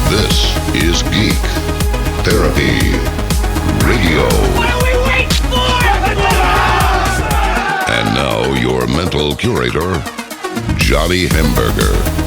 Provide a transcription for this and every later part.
This is Geek Therapy Radio. What are we waiting for? And now your mental curator, Johnny Hamburger.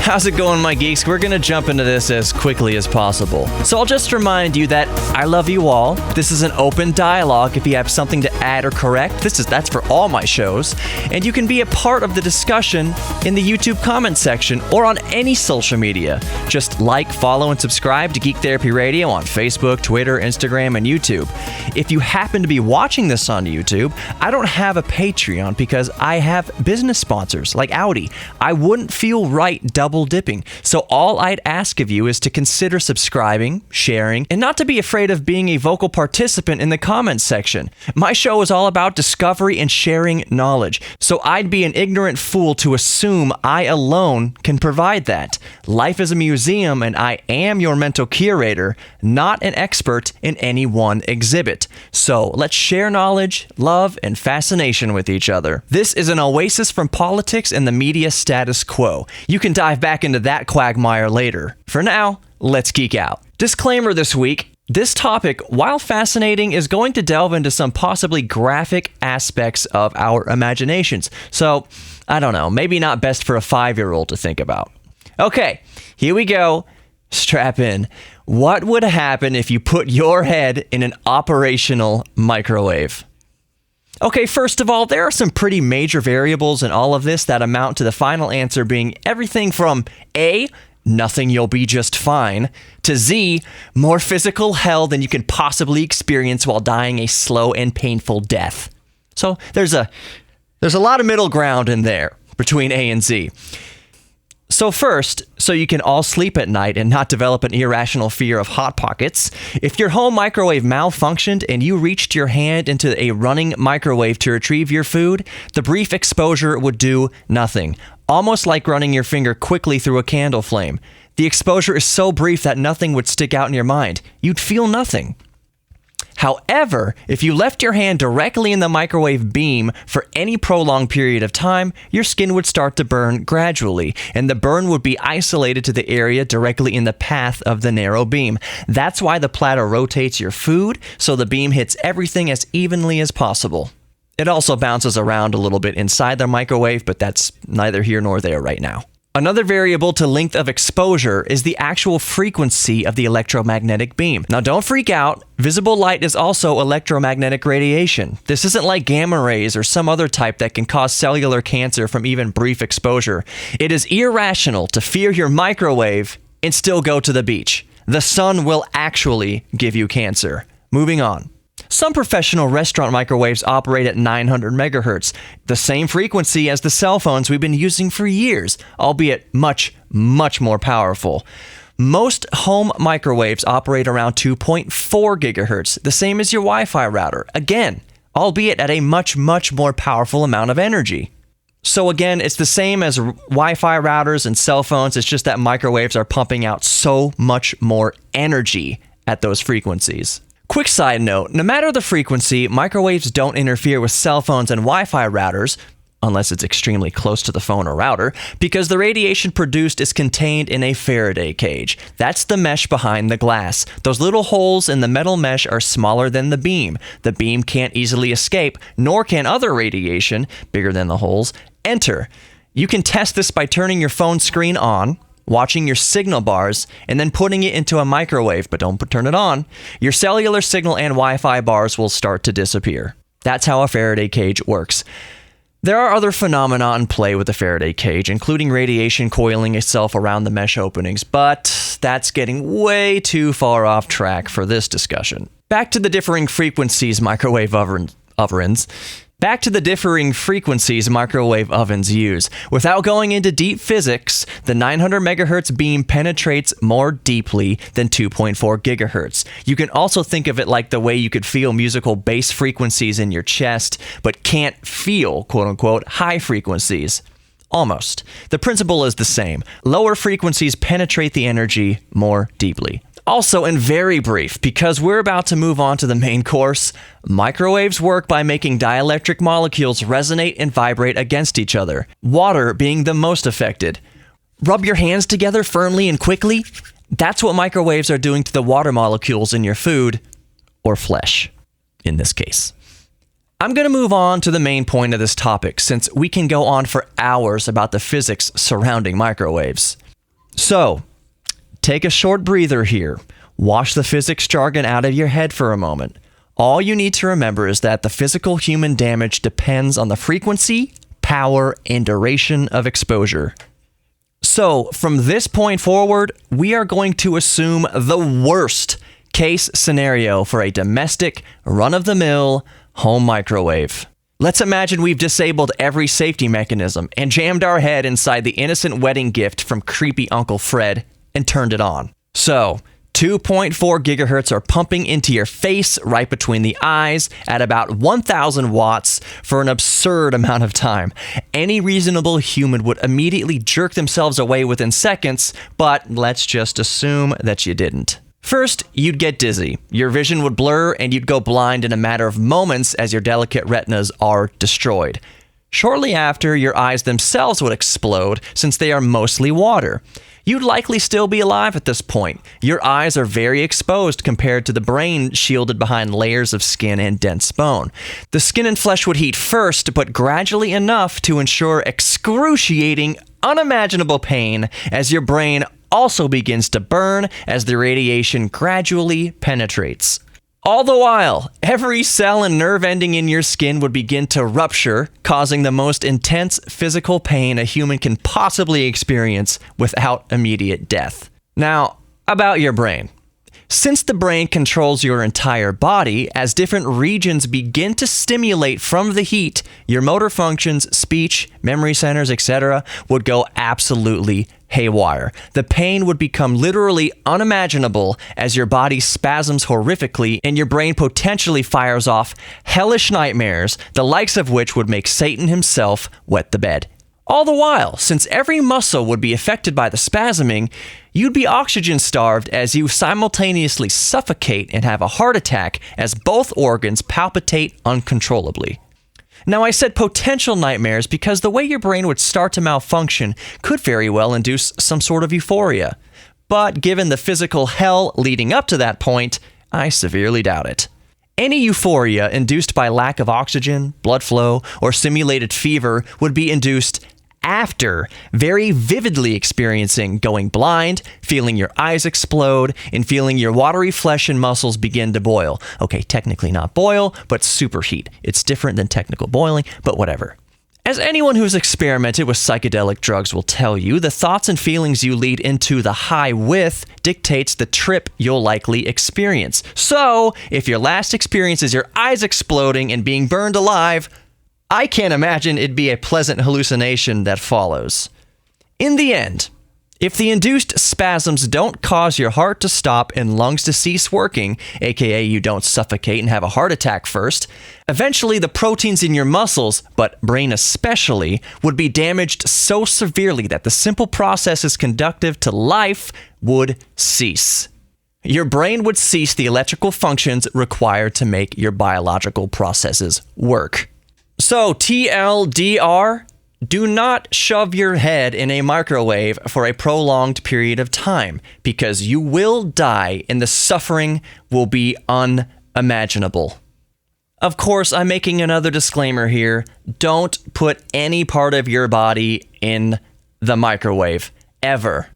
How's it going, my geeks? We're going to jump into this as quickly as possible. So I'll just remind you that I love you all. This is an open dialogue. If you have something to add or correct, that's for all my shows. And you can be a part of the discussion in the YouTube comment section or on any social media. Just like, follow, and subscribe to Geek Therapy Radio on Facebook, Twitter, Instagram, and YouTube. If you happen to be watching this on YouTube, I don't have a Patreon because I have business sponsors like Audi. I wouldn't feel right double dipping. So all I'd ask of you is to consider subscribing, sharing, and not to be afraid of being a vocal participant in the comments section. My show is all about discovery and sharing knowledge. So I'd be an ignorant fool to assume I alone can provide that. Life is a museum and I am your mental curator, not an expert in any one exhibit. So let's share knowledge, love, and fascination with each other. This is an oasis from politics and the media status quo. You can dive back into that quagmire later. For now, let's geek out. Disclaimer this week. This topic, while fascinating, is going to delve into some possibly graphic aspects of our imaginations. So, I don't know, maybe not best for a 5-year-old to think about. Okay, here we go. Strap in. What would happen if you put your head in an operational microwave? Okay, first of all, there are some pretty major variables in all of this that amount to the final answer being everything from A, nothing, you'll be just fine, to Z, more physical hell than you can possibly experience while dying a slow and painful death. So there's a lot of middle ground in there between A and Z. So first, so you can all sleep at night and not develop an irrational fear of Hot Pockets, if your home microwave malfunctioned and you reached your hand into a running microwave to retrieve your food, the brief exposure would do nothing, almost like running your finger quickly through a candle flame. The exposure is so brief that nothing would stick out in your mind. You'd feel nothing. However, if you left your hand directly in the microwave beam for any prolonged period of time, your skin would start to burn gradually, and the burn would be isolated to the area directly in the path of the narrow beam. That's why the platter rotates your food, so the beam hits everything as evenly as possible. It also bounces around a little bit inside the microwave, but that's neither here nor there right now. Another variable to length of exposure is the actual frequency of the electromagnetic beam. Now don't freak out, visible light is also electromagnetic radiation. This isn't like gamma rays or some other type that can cause cellular cancer from even brief exposure. It is irrational to fear your microwave and still go to the beach. The sun will actually give you cancer. Moving on. Some professional restaurant microwaves operate at 900 megahertz, the same frequency as the cell phones we've been using for years, albeit much, much more powerful. Most home microwaves operate around 2.4 gigahertz, the same as your Wi-Fi router, again, albeit at a much, much more powerful amount of energy. So again, it's the same as Wi-Fi routers and cell phones, it's just that microwaves are pumping out so much more energy at those frequencies. Quick side note, no matter the frequency, microwaves don't interfere with cell phones and Wi-Fi routers, unless it's extremely close to the phone or router, because the radiation produced is contained in a Faraday cage. That's the mesh behind the glass. Those little holes in the metal mesh are smaller than the beam. The beam can't easily escape, nor can other radiation, bigger than the holes, enter. You can test this by turning your phone screen on, watching your signal bars, and then putting it into a microwave, but don't turn it on. Your cellular signal and Wi-Fi bars will start to disappear. That's how a Faraday cage works. There are other phenomena in play with the Faraday cage, including radiation coiling itself around the mesh openings, but that's getting way too far off track for this discussion. Back to the differing frequencies microwave ovens use. Without going into deep physics, the 900 megahertz beam penetrates more deeply than 2.4 gigahertz. You can also think of it like the way you could feel musical bass frequencies in your chest, but can't feel, quote-unquote, high frequencies. Almost. The principle is the same. Lower frequencies penetrate the energy more deeply. Also, and very brief, because we're about to move on to the main course, microwaves work by making dielectric molecules resonate and vibrate against each other, water being the most affected. rub your hands together firmly and quickly. That's what microwaves are doing to the water molecules in your food, or flesh, in this case. I'm going to move on to the main point of this topic, since we can go on for hours about the physics surrounding microwaves. So, take a short breather here. Wash the physics jargon out of your head for a moment. All you need to remember is that the physical human damage depends on the frequency, power, and duration of exposure. So, from this point forward, we are going to assume the worst case scenario for a domestic, run-of-the-mill home microwave. Let's imagine we've disabled every safety mechanism and jammed our head inside the innocent wedding gift from creepy Uncle Fred and turned it on. So, 2.4 gigahertz are pumping into your face right between the eyes at about 1,000 watts for an absurd amount of time. Any reasonable human would immediately jerk themselves away within seconds, but let's just assume that you didn't. First, you'd get dizzy. Your vision would blur and you'd go blind in a matter of moments as your delicate retinas are destroyed. Shortly after, your eyes themselves would explode since they are mostly water. You'd likely still be alive at this point. Your eyes are very exposed compared to the brain shielded behind layers of skin and dense bone. The skin and flesh would heat first, but gradually enough to ensure excruciating, unimaginable pain as your brain also begins to burn as the radiation gradually penetrates. All the while, every cell and nerve ending in your skin would begin to rupture, causing the most intense physical pain a human can possibly experience without immediate death. Now, about your brain. Since the brain controls your entire body, as different regions begin to stimulate from the heat, your motor functions, speech, memory centers, etc. would go absolutely haywire. The pain would become literally unimaginable as your body spasms horrifically and your brain potentially fires off hellish nightmares, the likes of which would make Satan himself wet the bed. All the while, since every muscle would be affected by the spasming, you'd be oxygen starved as you simultaneously suffocate and have a heart attack as both organs palpitate uncontrollably. Now, I said potential nightmares because the way your brain would start to malfunction could very well induce some sort of euphoria. But given the physical hell leading up to that point, I severely doubt it. Any euphoria induced by lack of oxygen, blood flow, or simulated fever would be induced after very vividly experiencing going blind, feeling your eyes explode, and feeling your watery flesh and muscles begin to boil. Okay, technically not boil, but superheat. It's different than technical boiling, but whatever. As anyone who's experimented with psychedelic drugs will tell you, the thoughts and feelings you lead into the high with dictates the trip you'll likely experience. So, if your last experience is your eyes exploding and being burned alive, I can't imagine it'd be a pleasant hallucination that follows. In the end, if the induced spasms don't cause your heart to stop and lungs to cease working, aka you don't suffocate and have a heart attack first, eventually the proteins in your muscles, but brain especially, would be damaged so severely that the simple processes conductive to life would cease. Your brain would cease the electrical functions required to make your biological processes work. So, TLDR, do not shove your head in a microwave for a prolonged period of time, because you will die and the suffering will be unimaginable. Of course, I'm making another disclaimer here. Don't put any part of your body in the microwave, ever.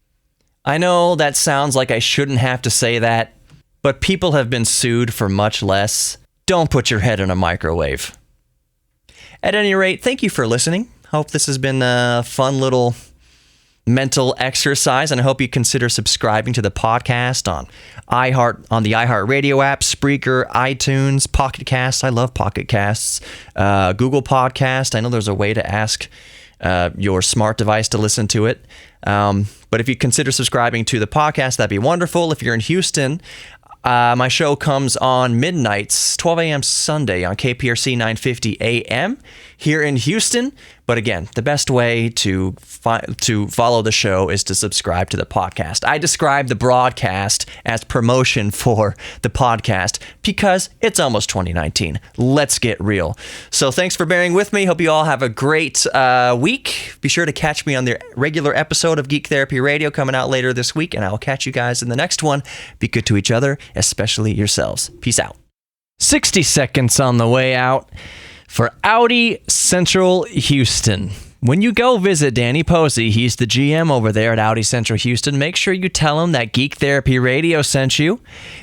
I know that sounds like I shouldn't have to say that, but people have been sued for much less. Don't put your head in a microwave. At any rate, thank you for listening. Hope this has been a fun little mental exercise, and I hope you consider subscribing to the podcast on the iHeartRadio app, Spreaker, iTunes, Pocket Casts. I love Pocket Casts. Google Podcast. I know there's a way to ask your smart device to listen to it. But if you consider subscribing to the podcast, that'd be wonderful. If you're in Houston, my show comes on midnights, 12 a.m. Sunday on KPRC 950 AM here in Houston. But again, the best way to follow the show is to subscribe to the podcast. I describe the broadcast as promotion for the podcast because it's almost 2019. Let's get real. So thanks for bearing with me. Hope you all have a great week. Be sure to catch me on the regular episode of Geek Therapy Radio coming out later this week, and I will catch you guys in the next one. Be good to each other, especially yourselves. Peace out. 60 seconds on the way out for Audi Central Houston. When you go visit Danny Posey, he's the GM over there at Audi Central Houston, make sure you tell him that Geek Therapy Radio sent you,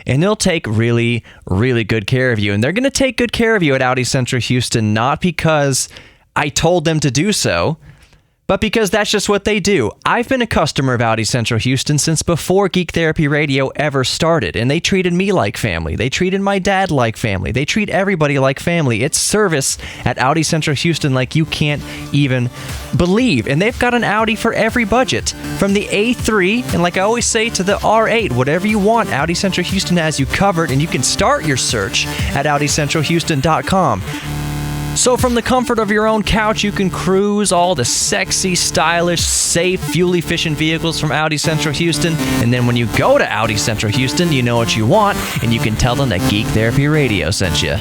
and they'll take really, really good care of you. And they're going to take good care of you at Audi Central Houston, not because I told them to do so, but because that's just what they do. I've been a customer of Audi Central Houston since before Geek Therapy Radio ever started, and they treated me like family. They treated my dad like family. They treat everybody like family. It's service at Audi Central Houston like you can't even believe. And they've got an Audi for every budget, from the A3, and like I always say, to the R8. Whatever you want, Audi Central Houston has you covered, and you can start your search at AudiCentralHouston.com. So from the comfort of your own couch, you can cruise all the sexy, stylish, safe, fuel-efficient vehicles from Audi Central Houston. And then when you go to Audi Central Houston, you know what you want, and you can tell them that Geek Therapy Radio sent you.